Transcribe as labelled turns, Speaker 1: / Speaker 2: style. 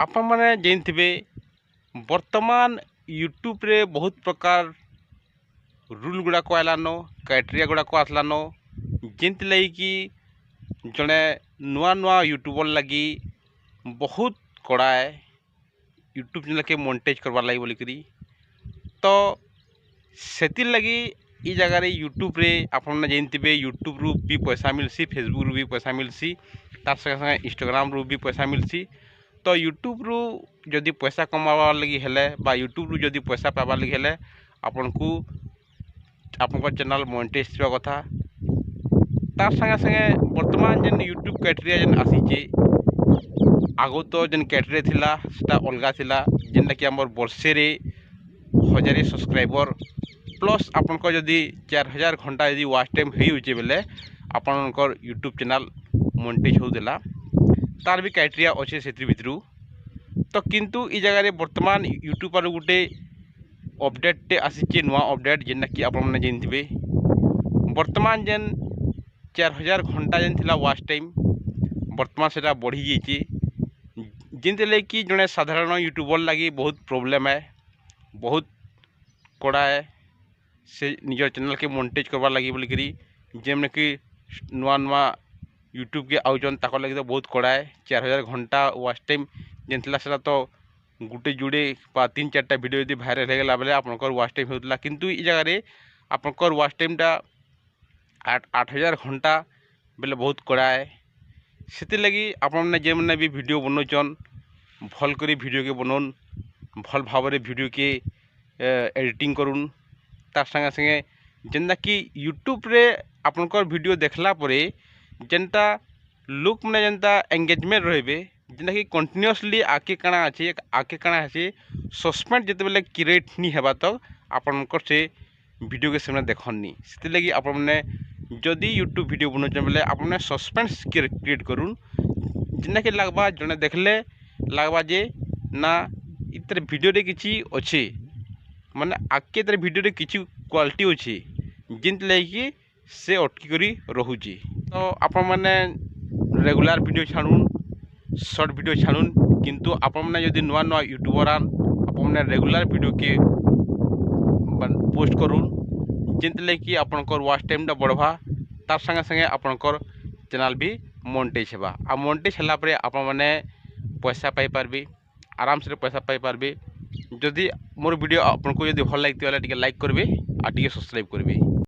Speaker 1: आपण मैंने जानते बर्तमान यूट्यूब रे बहुत प्रकार रूल गुड़ाक आलान क्राइटेरिया गुड़ाक आसलान जिनती लगी कि जड़े नुआ नुआ यूट्यूबर लगी बहुत कड़ाए यूट्यूब चैनल के मोनेटाइज करवार लगी बोलिकी तो से लगी ई जगह यूट्यूब रे आपने जानते यूट्यूब रु भी पैसा मिलसी फेसबुक रु भी पैसा मिलसी तार संगे संगे इंस्टाग्राम रु भी पैसा मिलसी। तो यूट्यूब रु जदि पैसा कमावार लगी हेले बा यूट्यूब रु जदि पैसा पावार लगी हेले आपन को आपन चैनल मोनेटाइज थवा कथा। तार संगे संगे वर्तमान जेन यूट्यूब क्राइटेरिया जेन आसीचे आगो तो जेन क्राइटेरिया थिला सेटा अलगा थिला जेनटा कि हमर वर्षे रे 1000 सब्सक्राइबर प्लस आपन जदि 4000 घंटा यदि वाच टाइम होइचे बेले आपनकर यूट्यूब चैनल मोनेटाइज होदेला तार भी क्राइटेरिया अच्छे से भितरू। तो किंतु ई जगह वर्तमान यूट्यूब पर गोटे अपडेट आसीचे नुआ अपडेट जेना कि आप जानते वर्तमान जेन 4000 घंटा जेन थिला वाच टाइम वर्तमान से बढ़ी जाइए जिनते लगे कि जड़े साधारण यूट्यूबर लगी बहुत प्रोब्लेम है बहुत कड़ा है से निजर चैनल के मोनेटाइज करवार लगी बोलिकी जेमने कि नुआ नुआ यूट्यूब के आउजन ताक लगे तो बहुत कड़ा है 4000 घंटा वाच टाइम जेनला से तो गोटे जुड़े 3-4टा वीडियो यदि भाइराल हो गला बेले आपनकर वाच टाइम होता किंतु ई जगह आपनकर वाच टाइमटा 8000 घंटा बेले बहुत कड़ा है से लगी आपने जे मैंने भी वीडियो बनौन भल कर वीडियो के बनौन भल भाव वीडियो के एडिटिंग करुन तार संगे संगे जेनटा कि यूट्यूब रे आपनकर वीडियो देखला परे जेनटा लोक मैंने जेनता एंगेजमेंट रहे जेनटा कि कंटिन्यूअसली आके काना अच्छे सस्पेंड जिते बेले क्रिएट नहीं हेबा तक आपनकर से वीडियो के सामने देखनी से लगी आपने जदि यूट्यूब वीडियो बनौचे बेले आपने सस्पेंस क्रिएट करुन जेना कि लगवा जड़े देखले लगवा जे ना इतर वीडियो रे किछि अच्छे माने आगे तर वीडियो रे किछि क्वालिटी अच्छे जिन लगी से अटकी करी रहुची। तो आपण मैंने रेगुलर वीडियो छाड़ून शॉर्ट वीडियो छाड़ून किंतु आपण मैंने जदि नुआ नुआ यूट्यूबर आन आपण रेगुलर वीडियो के पोस्ट करुन जिन लगी आपनकर वाच टाइमटा बढ़वा तार संगे संगे आपनकर चैनल भी मोनेटाइज हेबा आ मोनेटाइज होला परे आपण माने पैसा पाई पारबे आराम से पैसा पाई पारबे। जदि मोर वीडियो आपको जदि भल लगी टिके लाइक करबे आ टिके सब्सक्राइब करबे।